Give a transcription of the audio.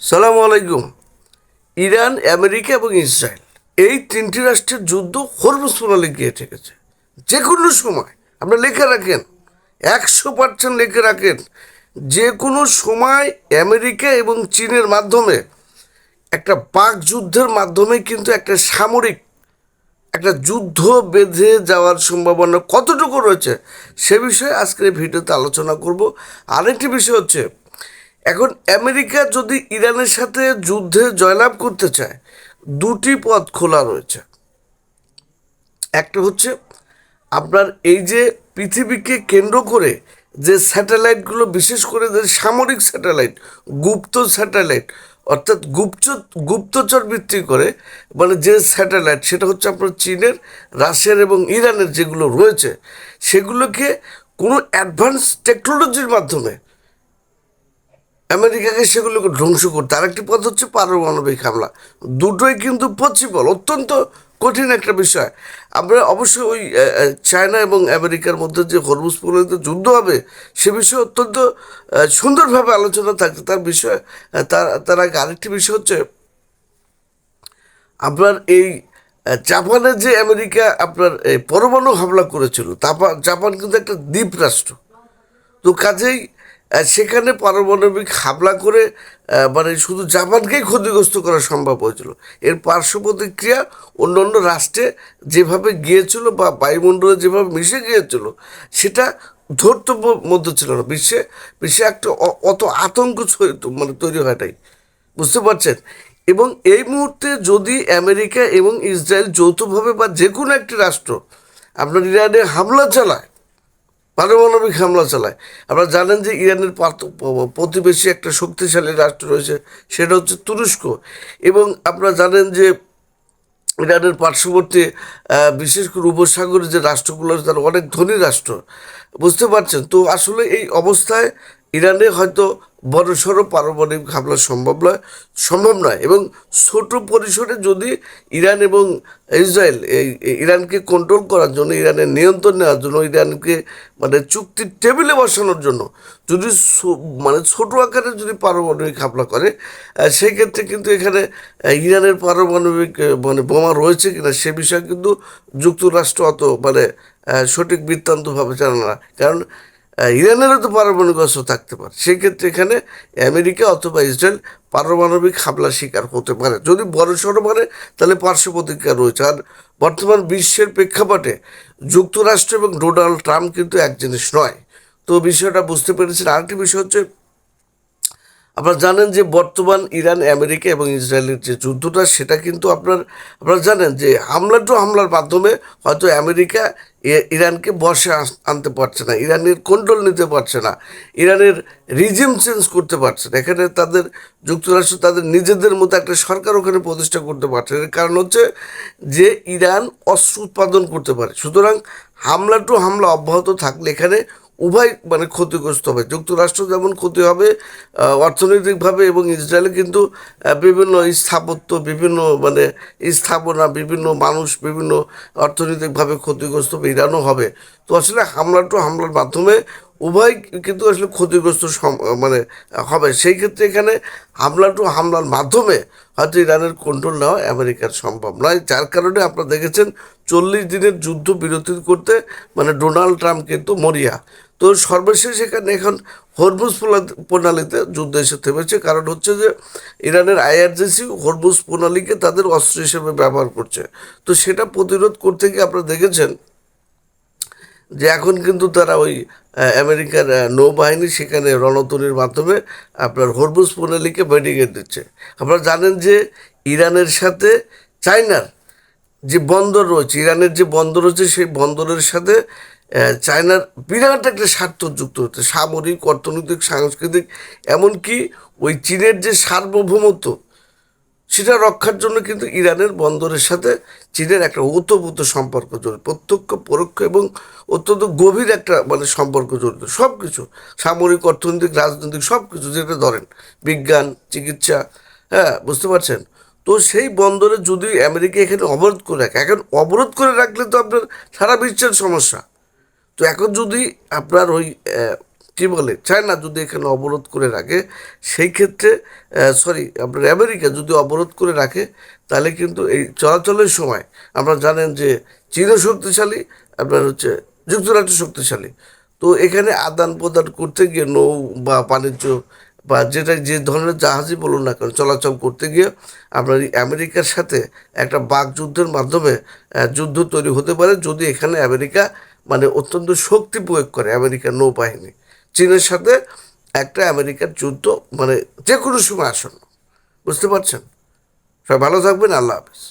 সালাম আলাইকুম। Iran, America এবং ইসরায়েল এই তিনটি রাষ্ট্রের যুদ্ধ হরমুজ প্রণালী গিয়ে ঠেকেছে। যে কোনো সময় আপনি লিখে রাখেন, 100% লিখে রাখেন, যে কোনো সময় আমেরিকা এবং চীনের মাধ্যমে একটা পাক যুদ্ধের মাধ্যমে কিন্তু একটা সামরিক একটা যুদ্ধ বেঁধে যাওয়ার সম্ভাবনা কতটুকু রয়েছে সে বিষয়ে আজকের এই ভিডিওতে আলোচনা করব। আরেকটি বিষয় হচ্ছে, এখন আমেরিকা যদি ইরানের সাথে যুদ্ধে জয়লাভ করতে চায়, দুটি পথ খোলা রয়েছে। একটা হচ্ছে আপনার এই যে পৃথিবীকে কেন্দ্র করে যে স্যাটেলাইটগুলো, বিশেষ করে যে সামরিক স্যাটেলাইট, গুপ্ত স্যাটেলাইট, অর্থাৎ গুপ্তচর ভিত্তি করে, মানে যে স্যাটেলাইট, সেটা হচ্ছে আপনার চীনের, রাশিয়ার এবং ইরানের যেগুলো রয়েছে, সেগুলোকে কোনো অ্যাডভান্স টেকনোলজির মাধ্যমে আমেরিকাকে সেগুলোকে ধ্বংস করতে। আরেকটি পথ হচ্ছে পারমাণবিক হামলা। দুটোই কিন্তু পসিবল, অত্যন্ত কঠিন একটা বিষয়। আমরা অবশ্যই ওই চায়না এবং আমেরিকার মধ্যে যে হরমুজ প্রণালীতে যুদ্ধ হবে সে বিষয়ে অত্যন্ত সুন্দরভাবে আলোচনা থাকছে। তার বিষয়ে তার আগে আরেকটি বিষয় হচ্ছে, আপনার এই জাপানে যে আমেরিকা আপনার এই পরমাণু হামলা করেছিল, জাপান কিন্তু একটা দ্বীপ রাষ্ট্র। তো কাজেই সেখানে পারমাণবিক হামলা করে মানে শুধু জাপানকেই ক্ষতিগ্রস্ত করা সম্ভব হয়েছিল। এর পার্শ্ব প্রতিক্রিয়া অন্য অন্য রাষ্ট্রে যেভাবে গিয়েছিল বা বায়ুমণ্ডলে যেভাবে মিশে গিয়েছিল, সেটা ধর্তব্য মধ্যে ছিল না। বিশ্বে একটা অত আতঙ্ক মানে তৈরি হয়টাই, বুঝতে পারছেন। এবং এই মুহূর্তে যদি আমেরিকা এবং ইসরায়েল যৌথভাবে বা যে কোনো একটি রাষ্ট্র আপনার ইরানে হামলা চালায়, পারমাণবিক হামলা চালায়, আপনারা জানেন যে ইরানের প্রতিবেশী একটা শক্তিশালী রাষ্ট্র রয়েছে, সেটা হচ্ছে তুরস্ক। এবং আপনারা জানেন যে ইরানের পার্শ্ববর্তী বিশেষ করে উপসাগরের যে রাষ্ট্রগুলো আছে তারা অনেক ধনী রাষ্ট্র, বুঝতে পারছেন। তো আসলে এই অবস্থায় ইরানে হয়তো বড়সড় পারমাণবিক হামলা সম্ভব নয়। এবং ছোট পরিসরে যদি ইরান এবং ইসরায়েল ইরানকে কন্ট্রোল করার জন্য, ইরানের নিয়ন্ত্রণ নেওয়ার জন্য, ইরানকে মানে চুক্তির টেবিলে বসানোর জন্য যদি মানে ছোট আকারে যদি পারমাণবিক হামলা করে, সেই ক্ষেত্রে কিন্তু এখানে ইরানের পারমাণবিক মানে বোমা রয়েছে কিনা সে বিষয়ে কিন্তু যুক্তরাষ্ট্র অত মানে সঠিক বৃত্তান্তভাবে জানে না। কারণ ইরানেরও তো পারমাণবিক অস্ত্র থাকতে পারে। সেক্ষেত্রে এখানে আমেরিকা অথবা ইসরায়েল পারমাণবিক হামলার শিকার হতে পারে। যদি বড়সড় মানে, তাহলে পার্শ্ব প্রতিক্রিয়া রয়েছে। আর বর্তমান বিশ্বের প্রেক্ষাপটে যুক্তরাষ্ট্র এবং ডোনাল্ড ট্রাম্প কিন্তু এক জিনিস নয়। তো বিষয়টা বুঝতে পেরেছেন। আরেকটি বিষয় হচ্ছে, আপনারা জানেন যে বর্তমান ইরান, আমেরিকা এবং ইসরায়েলের যে যুদ্ধটা, সেটা কিন্তু আপনারা জানেন যে হামলার মাধ্যমে হয়তো আমেরিকা ইরানকে বশে আনতে পারছে না, ইরানের কন্ট্রোল নিতে পারছে না, ইরানের রিজিম চেঞ্জ করতে পারছে না। এখানে যুক্তরাষ্ট্র তাদের নিজেদের মতো একটা সরকার ওখানে প্রতিষ্ঠা করতে পারছে। এর কারণ হচ্ছে যে ইরান অস্ত্র উৎপাদন করতে পারে। সুতরাং হামলা অব্যাহত থাকলে এখানে উভয় মানে ক্ষতিগ্রস্ত হবে। যুক্তরাষ্ট্র যেমন ক্ষতি হবে অর্থনৈতিকভাবে, এবং ইসরায়েলে কিন্তু বিভিন্ন স্থাপত্য, বিভিন্ন মানে স্থাপনা, বিভিন্ন মানুষ, বিভিন্ন অর্থনৈতিকভাবে ক্ষতিগ্রস্ত হবে, ইরানও হবে। তো আসলে হামলার মাধ্যমে উভয় কিন্তু আসলে ক্ষতিগ্রস্ত মানে হবে। সেই ক্ষেত্রে এখানে হামলার মাধ্যমে হয়তো ইরানের কন্ট্রোল নেওয়া আমেরিকার সম্ভব নয়। যার কারণে আপনারা দেখেছেন 40 দিনের যুদ্ধ বিরতি করতে মানে ডোনাল্ড ট্রাম্প কিন্তু মরিয়া। তো সর্বশেষ এখানে এখন হরমুজ প্রণালীতে যুদ্ধ এসে থেমেছে। কারণ হচ্ছে যে ইরানের আইআরজিসি হরমুজ প্রণালীকে তাদের অস্ত্র হিসেবে ব্যবহার করছে। তো সেটা প্রতিরোধ করতে গিয়ে আপনারা দেখেছেন যে এখন কিন্তু তারা ওই আমেরিকার নৌবাহিনী সেখানে রণতরীর মাধ্যমে আপনার হরমুজ প্রণালীকে ব্যারিকেড দিচ্ছে। আপনারা জানেন যে ইরানের সাথে চায়নার যে বন্দর রয়েছে, ইরানের যে বন্দর রয়েছে, সেই বন্দরের সাথে চায়নার বিরাট একটা স্বার্থ যুক্ত হচ্ছে, সামরিক, অর্থনৈতিক, সাংস্কৃতিক, এমনকি ওই চীনের যে সার্বভৌমত্ব সেটা রক্ষার জন্য কিন্তু ইরানের বন্দরের সাথে চীনের একটা ওতপ্রোত সম্পর্ক জড়িত, প্রত্যক্ষ পরোক্ষ এবং অত্যন্ত গভীর একটা মানে সম্পর্ক জড়িত। সব কিছু, সামরিক, অর্থনৈতিক, রাজনৈতিক সব কিছু, যেটা ধরেন বিজ্ঞান, চিকিৎসা, হ্যাঁ, বুঝতে পারছেন। তো সেই বন্দরে যদি আমেরিকা এখানে অবরোধ করে রাখে, এখন অবরোধ করে রাখলে তো আপনার সারা বিশ্বের সমস্যা। তো এখন যদি আপনার ওই কি বলে চায়না যদি এখানে অবরোধ করে রাখে, সেই ক্ষেত্রে আপনার আমেরিকা যদি অবরোধ করে রাখে, তাহলে কিন্তু এই চলাচলের সময় আপনারা জানেন যে চীনও শক্তিশালী, আপনার হচ্ছে যুক্তরাষ্ট্র শক্তিশালী। তো এখানে আদান প্রদান করতে গিয়ে নৌ বা বাণিজ্য বা যেটা যে ধরনের জাহাজই বলুন না কেন চলাচল করতে গিয়ে আপনার এই আমেরিকার সাথে একটা বাকযুদ্ধের মাধ্যমে যুদ্ধ তৈরি হতে পারে, যদি এখানে আমেরিকা মানে অত্যন্ত শক্তি প্রয়োগ করে আমেরিকার নৌবাহিনী চীনের সাথে একটা আমেরিকার যুদ্ধ মানে যে কোনো সময় আসন্ন। বুঝতে পারছেন? সবাই ভালো থাকবেন। আল্লাহ হাফিজ।